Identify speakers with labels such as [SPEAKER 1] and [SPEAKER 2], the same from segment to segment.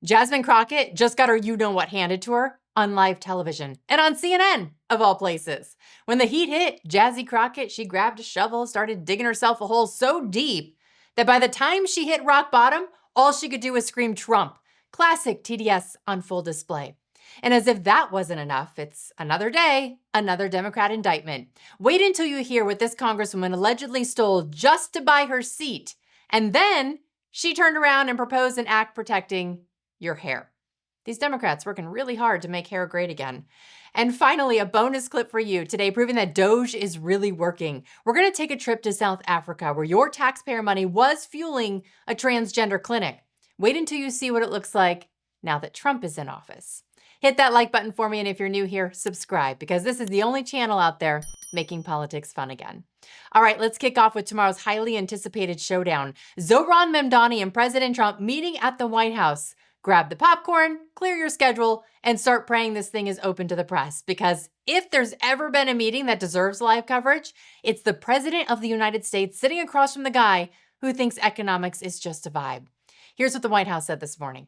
[SPEAKER 1] Jasmine Crockett just got her you-know-what handed to her on live television and on CNN, of all places. When the heat hit, Jazzy Crockett, she grabbed a shovel, started digging herself a hole so deep that by the time she hit rock bottom, all she could do was scream Trump. Classic TDS on full display. And as if that wasn't enough, it's another day, another Democrat indictment. Wait until you hear what this congresswoman allegedly stole just to buy her seat. And then she turned around and proposed an act protecting your hair. These Democrats working really hard to make hair great again. And finally, a bonus clip for you today proving that Doge is really working. We're going to take a trip to South Africa where your taxpayer money was fueling a transgender clinic. Wait until you see what it looks like now that Trump is in office. Hit that like button for me, and if you're new here, subscribe, because this is the only channel out there making politics fun again. All right, let's kick off with tomorrow's highly anticipated showdown. Zohran Mamdani and President Trump meeting at the White House. Grab the popcorn, clear your schedule, and start praying this thing is open to the press, because if there's ever been a meeting that deserves live coverage, it's the President of the United States sitting across from the guy who thinks economics is just a vibe. Here's what the White House said this morning.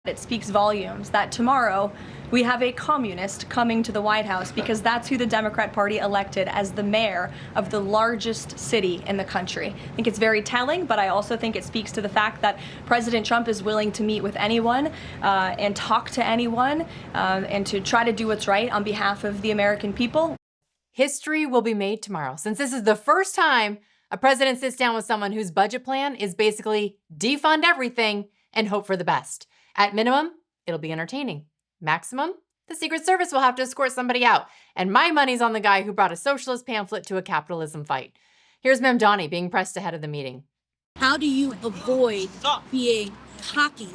[SPEAKER 2] It speaks volumes that tomorrow we have a communist coming to the White House, because that's who the Democrat Party elected as the mayor of the largest city in the country. I think it's very telling, but I also think it speaks to the fact that President Trump is willing to meet with anyone and talk to anyone and to try to do what's right on behalf of the American people.
[SPEAKER 1] History will be made tomorrow, since this is the first time a president sits down with someone whose budget plan is basically defund everything and hope for the best. At minimum, it'll be entertaining. Maximum, the Secret Service will have to escort somebody out. And my money's on the guy who brought a socialist pamphlet to a capitalism fight. Here's Mamdani being pressed ahead of the meeting.
[SPEAKER 3] How do you avoid being cocky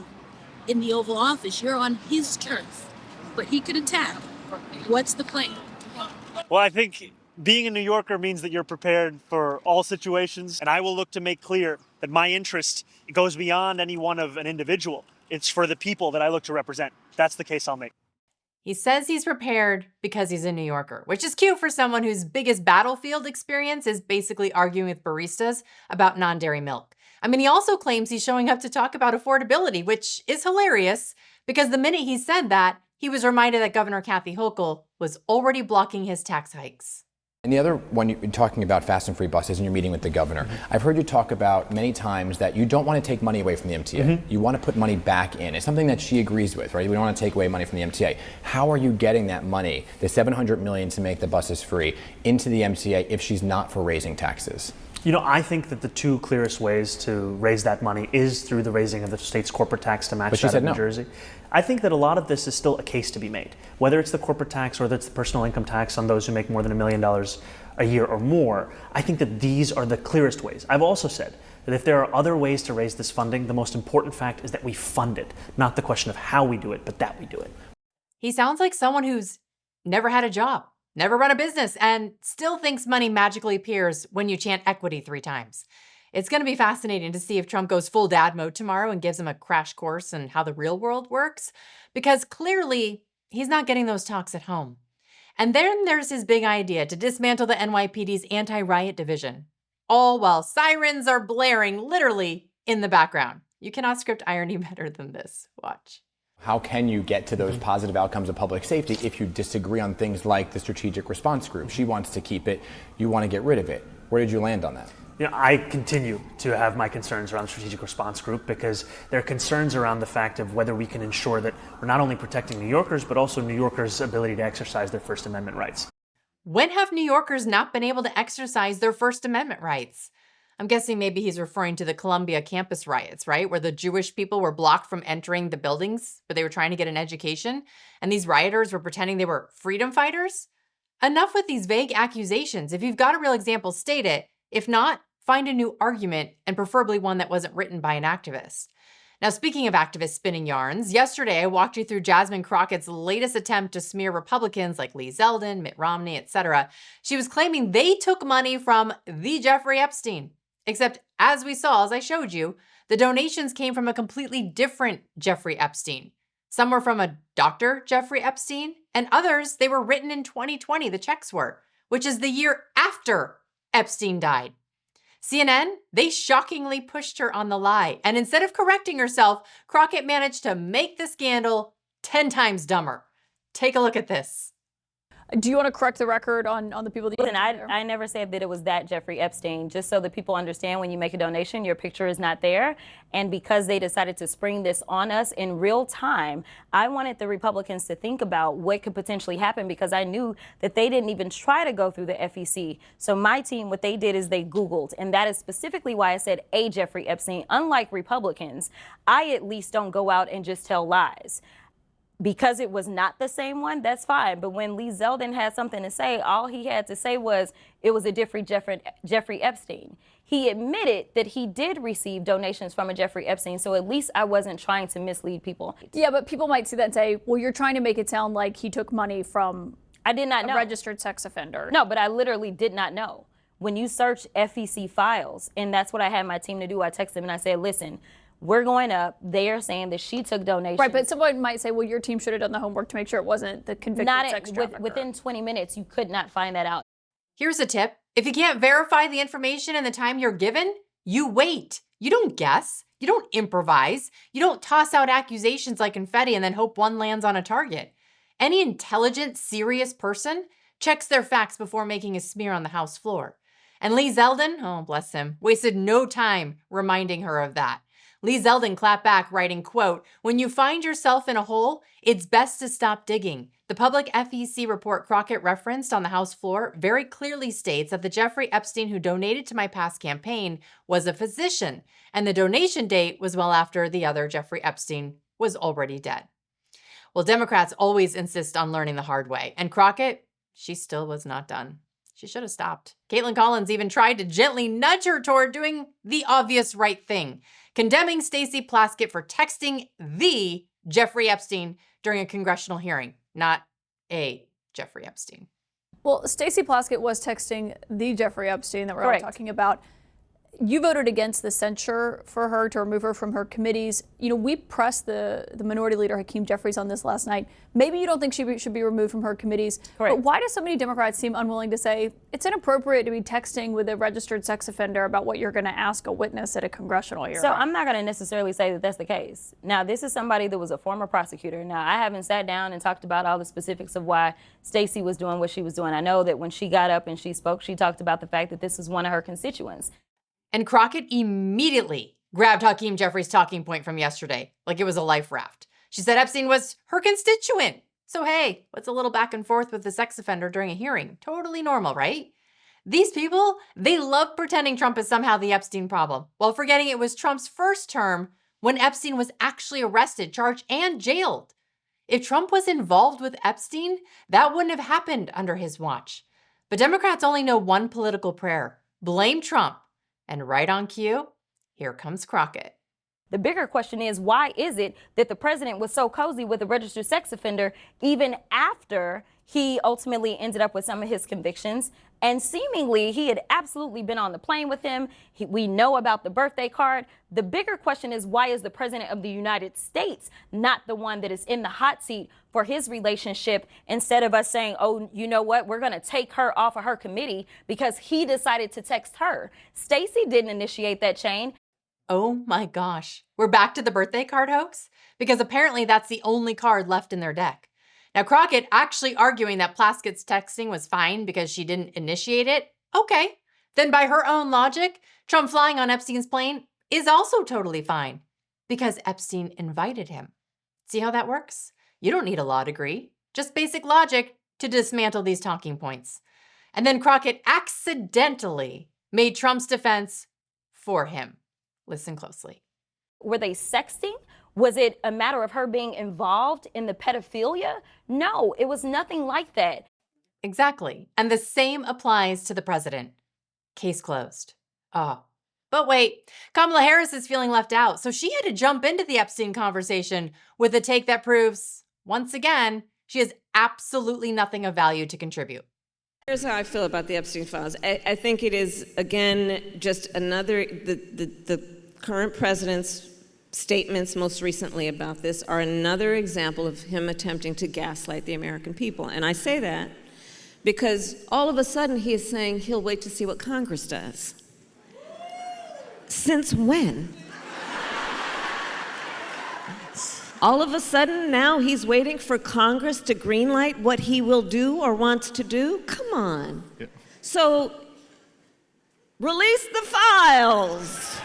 [SPEAKER 3] in the Oval Office? You're on his turf, but he could attack. What's the plan?
[SPEAKER 4] Well, I think being a New Yorker means that you're prepared for all situations, and I will look to make clear that my interest goes beyond any one of an individual. It's for the people that I look to represent. That's the case I'll make.
[SPEAKER 1] He says he's prepared because he's a New Yorker, which is cute for someone whose biggest battlefield experience is basically arguing with baristas about non-dairy milk. I mean, he also claims he's showing up to talk about affordability, which is hilarious because the minute he said that, he was reminded that Governor Kathy Hochul was already blocking his tax hikes.
[SPEAKER 5] And the other one, you're talking about fast and free buses and you're meeting with the governor. I've heard you talk about many times that you don't want to take money away from the MTA. You want to put money back in. It's something that she agrees with, right? We don't want to take away money from the MTA. How are you getting that money, the $700 million to make the buses free, into the MTA if she's not for raising taxes?
[SPEAKER 6] You know, I think that the two clearest ways to raise that money is through the raising of the state's corporate tax to match that of New Jersey. I think that a lot of this is still a case to be made, whether it's the corporate tax or whether it's the personal income tax on those who make more than $1 million a year or more. I think that these are the clearest ways. I've also said that if there are other ways to raise this funding, the most important fact is that we fund it, not the question of how we do it, but that we do it.
[SPEAKER 1] He sounds like someone who's never had a job, never run a business, and still thinks money magically appears when you chant equity 3 times. It's going to be fascinating to see if Trump goes full dad mode tomorrow and gives him a crash course in how the real world works, because clearly he's not getting those talks at home. And then there's his big idea to dismantle the NYPD's anti-riot division, all while sirens are blaring literally in the background. You cannot script irony better than this. Watch.
[SPEAKER 5] How can you get to those positive outcomes of public safety if you disagree on things like the strategic response group? She wants to keep it. You want to get rid of it. Where did you land on that?
[SPEAKER 6] You know, I continue to have my concerns around the strategic response group because there are concerns around the fact of whether we can ensure that we're not only protecting New Yorkers, but also New Yorkers' ability to exercise their First Amendment rights.
[SPEAKER 1] When have New Yorkers not been able to exercise their First Amendment rights? I'm guessing maybe he's referring to the Columbia campus riots, right? Where the Jewish people were blocked from entering the buildings, but they were trying to get an education. And these rioters were pretending they were freedom fighters. Enough with these vague accusations. If you've got a real example, state it. If not, find a new argument, and preferably one that wasn't written by an activist. Now, speaking of activists spinning yarns, yesterday I walked you through Jasmine Crockett's latest attempt to smear Republicans like Lee Zeldin, Mitt Romney, etc. She was claiming they took money from the Jeffrey Epstein. Except, as we saw, as I showed you, the donations came from a completely different Jeffrey Epstein. Some were from a Dr. Jeffrey Epstein, and others, they were written in 2020, the checks were, which is the year after Epstein died. CNN, they shockingly pushed her on the lie. And instead of correcting herself, Crockett managed to make the scandal 10 times dumber. Take a look at this.
[SPEAKER 7] Do you want to correct the record on the people that you
[SPEAKER 8] Listen, I never said that it was that Jeffrey Epstein. Just so that people understand, when you make a donation, your picture is not there. And because they decided to spring this on us in real time, I wanted the Republicans to think about what could potentially happen, because I knew that they didn't even try to go through the FEC. So my team, what they did is they Googled. And that is specifically why I said a Jeffrey Epstein. Unlike Republicans, I at least don't go out and just tell lies. Because it was not the same one, that's fine. But when Lee Zeldin had something to say, all he had to say was it was a different Jeffrey Epstein. He admitted that he did receive donations from a Jeffrey Epstein, so at least I wasn't trying to mislead people.
[SPEAKER 7] Yeah, but people might see that and say, well, you're trying to make it sound like he took money from
[SPEAKER 8] I did not know.
[SPEAKER 7] a registered sex offender.
[SPEAKER 8] No, but I literally did not know. When you search FEC files, and that's what I had my team to do, I texted them and I said, listen, we're going up. They are saying that she took donations.
[SPEAKER 7] Right, but someone might say, well, your team should have done the homework to make sure it wasn't the convicted sex trafficker.
[SPEAKER 8] Within 20 minutes, you could not find that out.
[SPEAKER 1] Here's a tip. If you can't verify the information in the time you're given, you wait. You don't guess. You don't improvise. You don't toss out accusations like confetti and then hope one lands on a target. Any intelligent, serious person checks their facts before making a smear on the House floor. And Lee Zeldin, oh bless him, wasted no time reminding her of that. Lee Zeldin clapped back, writing, quote, "When you find yourself in a hole, it's best to stop digging. The public FEC report Crockett referenced on the House floor very clearly states that the Jeffrey Epstein who donated to my past campaign was a physician, and the donation date was well after the other Jeffrey Epstein was already dead." Well, Democrats always insist on learning the hard way, and Crockett, she still was not done. She should have stopped. Caitlin Collins even tried to gently nudge her toward doing the obvious right thing, condemning Stacey Plaskett for texting the Jeffrey Epstein during a congressional hearing, not a Jeffrey Epstein.
[SPEAKER 7] Well, Stacey Plaskett was texting the Jeffrey Epstein that we're
[SPEAKER 8] Correct.
[SPEAKER 7] all talking about. You voted against the censure for her to remove her from her committees. You know, we pressed the minority leader, Hakeem Jeffries, on this last night. Maybe you don't think she should be removed from her committees.
[SPEAKER 8] Correct.
[SPEAKER 7] But why do so many Democrats seem unwilling to say it's inappropriate to be texting with a registered sex offender about what you're going to ask a witness at a congressional hearing?
[SPEAKER 8] So I'm not going to necessarily say that that's the case. Now, this is somebody that was a former prosecutor. Now, I haven't sat down and talked about all the specifics of why Stacey was doing what she was doing. I know that when she got up and she spoke, she talked about the fact that this is one of her constituents.
[SPEAKER 1] And Crockett immediately grabbed Hakeem Jeffries' talking point from yesterday, like it was a life raft. She said Epstein was her constituent. So hey, what's a little back and forth with the sex offender during a hearing? Totally normal, right? These people, they love pretending Trump is somehow the Epstein problem, while forgetting it was Trump's first term when Epstein was actually arrested, charged, and jailed. If Trump was involved with Epstein, that wouldn't have happened under his watch. But Democrats only know one political prayer: blame Trump. And right on cue, here comes Crockett.
[SPEAKER 8] The bigger question is, why is it that the president was so cozy with a registered sex offender even after he ultimately ended up with some of his convictions? And seemingly, he had absolutely been on the plane with him. We know about the birthday card. The bigger question is, why is the president of the United States not the one that is in the hot seat for his relationship, instead of us saying, oh, you know what, we're going to take her off of her committee because he decided to text her? Stacey didn't initiate that chain.
[SPEAKER 1] Oh my gosh, we're back to the birthday card hoax? Because apparently that's the only card left in their deck. Now, Crockett actually arguing that Plaskett's texting was fine because she didn't initiate it. Okay, then by her own logic, Trump flying on Epstein's plane is also totally fine because Epstein invited him. See how that works? You don't need a law degree, just basic logic to dismantle these talking points. And then Crockett accidentally made Trump's defense for him. Listen closely.
[SPEAKER 8] Were they sexting? Was it a matter of her being involved in the pedophilia? No, it was nothing like that.
[SPEAKER 1] Exactly. And the same applies to the president. Case closed. Oh, but wait, Kamala Harris is feeling left out, so she had to jump into the Epstein conversation with a take that proves, once again, she has absolutely nothing of value to contribute.
[SPEAKER 9] Here's how I feel about the Epstein files. I think it is, again, just another, the current president's statements most recently about this are another example of him attempting to gaslight the American people. And I say that because all of a sudden he is saying he'll wait to see what Congress does. Since when? All of a sudden, now he's waiting for Congress to greenlight what he will do or wants to do? Come on. Yeah. So, release the files.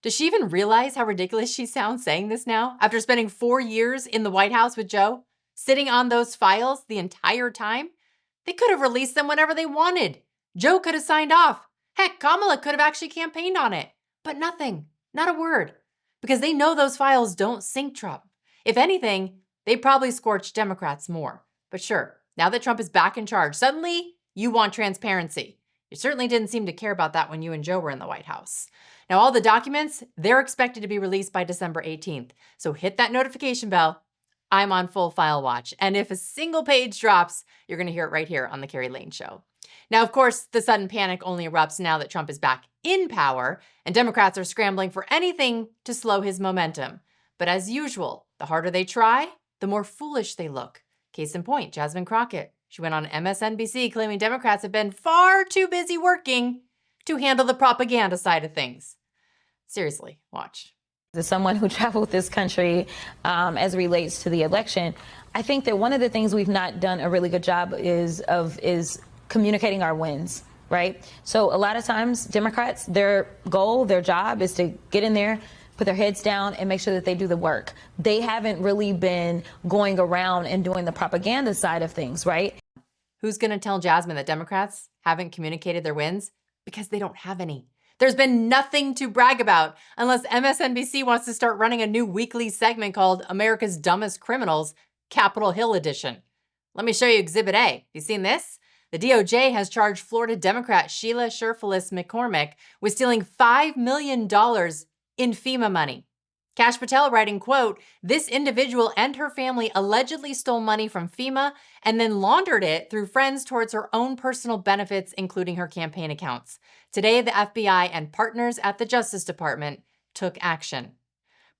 [SPEAKER 1] Does she even realize how ridiculous she sounds saying this now? After spending 4 years in the White House with Joe, sitting on those files the entire time? They could have released them whenever they wanted. Joe could have signed off. Heck, Kamala could have actually campaigned on it. But nothing, not a word. Because they know those files don't sink Trump. If anything, they probably scorch Democrats more. But sure, now that Trump is back in charge, suddenly you want transparency. You certainly didn't seem to care about that when you and Joe were in the White House. Now, all the documents, they're expected to be released by December 18th. So hit that notification bell. I'm on full file watch. And if a single page drops, you're going to hear it right here on The Kerri Lane Show. Now, of course, the sudden panic only erupts now that Trump is back in power, and Democrats are scrambling for anything to slow his momentum. But as usual, the harder they try, the more foolish they look. Case in point, Jasmine Crockett. She went on MSNBC claiming Democrats have been far too busy working to handle the propaganda side of things. Seriously, watch.
[SPEAKER 8] As someone who traveled this country as it relates to the election, I think that one of the things we've not done a really good job is communicating our wins, right? So a lot of times Democrats, their goal, their job is to get in there, put their heads down and make sure that they do the work. They haven't really been going around and doing the propaganda side of things, right?
[SPEAKER 1] Who's going to tell Jasmine that Democrats haven't communicated their wins? Because they don't have any. There's been nothing to brag about unless MSNBC wants to start running a new weekly segment called America's Dumbest Criminals, Capitol Hill Edition. Let me show you Exhibit A. You seen this? The DOJ has charged Florida Democrat Sheila Sherfilis McCormick with stealing $5 million in FEMA money. Kash Patel writing, quote, "This individual and her family allegedly stole money from FEMA and then laundered it through friends towards her own personal benefits, including her campaign accounts. Today, the FBI and partners at the Justice Department took action."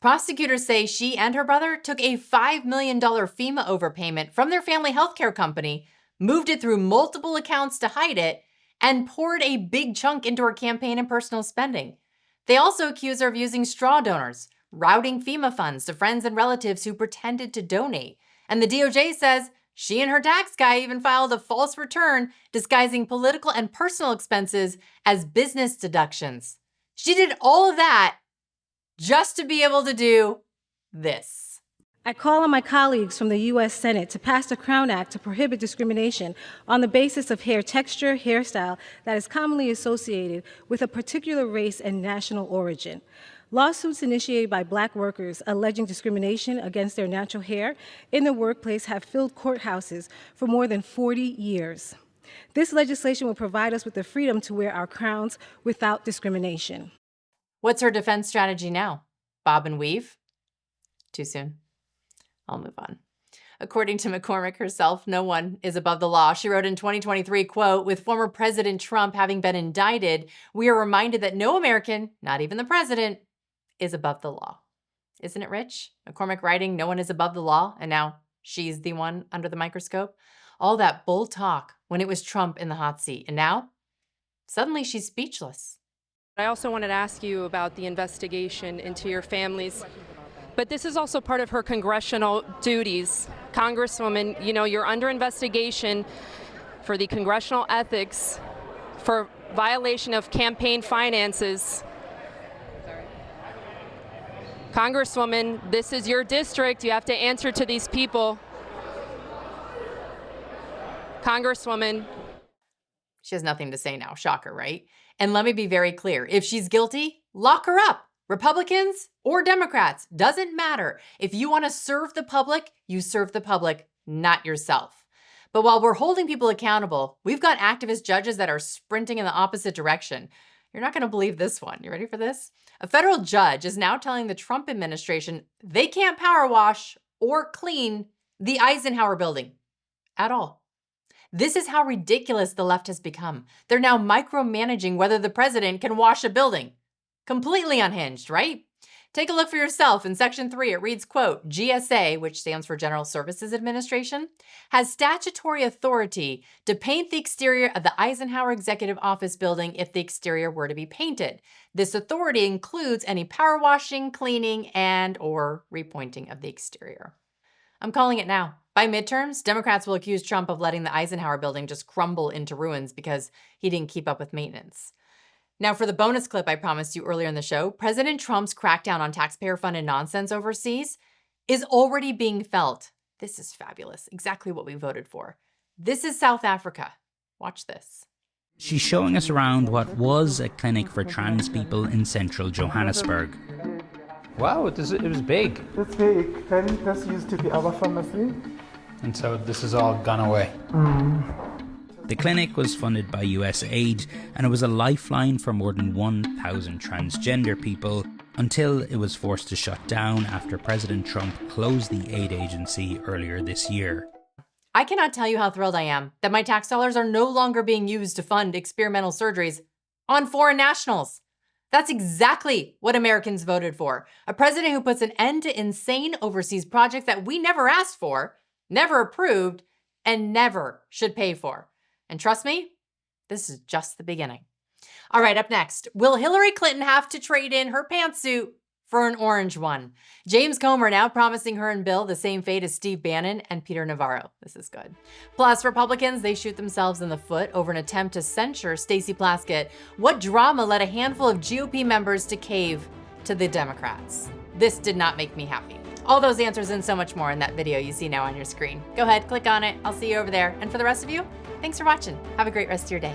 [SPEAKER 1] Prosecutors say she and her brother took a $5 million FEMA overpayment from their family healthcare company, moved it through multiple accounts to hide it, and poured a big chunk into her campaign and personal spending. They also accuse her of using straw donors, routing FEMA funds to friends and relatives who pretended to donate. And the DOJ says she and her tax guy even filed a false return disguising political and personal expenses as business deductions. She did all of that just to be able to do this.
[SPEAKER 10] I call on my colleagues from the U.S. Senate to pass the Crown Act to prohibit discrimination on the basis of hair texture, hairstyle that is commonly associated with a particular race and national origin. Lawsuits initiated by Black workers alleging discrimination against their natural hair in the workplace have filled courthouses for more than 40 years. This legislation will provide us with the freedom to wear our crowns without discrimination.
[SPEAKER 1] What's her defense strategy now? Bob and weave? Too soon. I'll move on. According to McCormick herself, no one is above the law. She wrote in 2023, quote, "With former President Trump having been indicted, we are reminded that no American, not even the president, is above the law." Isn't it rich? McCormick writing, no one is above the law, and now she's the one under the microscope. All that bull talk when it was Trump in the hot seat, and now suddenly she's speechless.
[SPEAKER 11] I also wanted to ask you about the investigation into your families. But this is also part of her congressional duties. Congresswoman, you know, you're under investigation for the congressional ethics for violation of campaign finances. Congresswoman, this is your district. You have to answer to these people. Congresswoman.
[SPEAKER 1] She has nothing to say now. Shocker, right? And let me be very clear. If she's guilty, lock her up. Republicans or Democrats, doesn't matter. If you want to serve the public, you serve the public, not yourself. But while we're holding people accountable, we've got activist judges that are sprinting in the opposite direction. You're not going to believe this one. You ready for this? A federal judge is now telling the Trump administration they can't power wash or clean the Eisenhower building at all. This is how ridiculous the left has become. They're now micromanaging whether the president can wash a building. Completely unhinged, right? Take a look for yourself. In Section 3, it reads, quote, GSA, which stands for General Services Administration, has statutory authority to paint the exterior of the Eisenhower Executive Office building if the exterior were to be painted. This authority includes any power washing, cleaning, and/or repointing of the exterior. I'm calling it now. By midterms, Democrats will accuse Trump of letting the Eisenhower building just crumble into ruins because he didn't keep up with maintenance. Now, for the bonus clip I promised you earlier in the show, President Trump's crackdown on taxpayer-funded nonsense overseas is already being felt. This is fabulous. Exactly what we voted for. This is South Africa. Watch this.
[SPEAKER 12] She's showing us around what was a clinic for trans people in central Johannesburg.
[SPEAKER 13] Wow, it was big.
[SPEAKER 14] It's big. That used to be our pharmacy.
[SPEAKER 13] And so this has all gone away.
[SPEAKER 12] The clinic was funded by US aid, and it was a lifeline for more than 1,000 transgender people until it was forced to shut down after President Trump closed the aid agency earlier this year.
[SPEAKER 1] I cannot tell you how thrilled I am that my tax dollars are no longer being used to fund experimental surgeries on foreign nationals. That's exactly what Americans voted for. A president who puts an end to insane overseas projects that we never asked for, never approved, and never should pay for. And trust me, this is just the beginning. All right, up next, will Hillary Clinton have to trade in her pantsuit for an orange one? James Comer now promising her and Bill the same fate as Steve Bannon and Peter Navarro. This is good. Plus, Republicans, they shoot themselves in the foot over an attempt to censure Stacey Plaskett. What drama led a handful of GOP members to cave to the Democrats? This did not make me happy. All those answers and so much more in that video you see now on your screen. Go ahead, click on it. I'll see you over there. And for the rest of you, thanks for watching. Have a great rest of your day.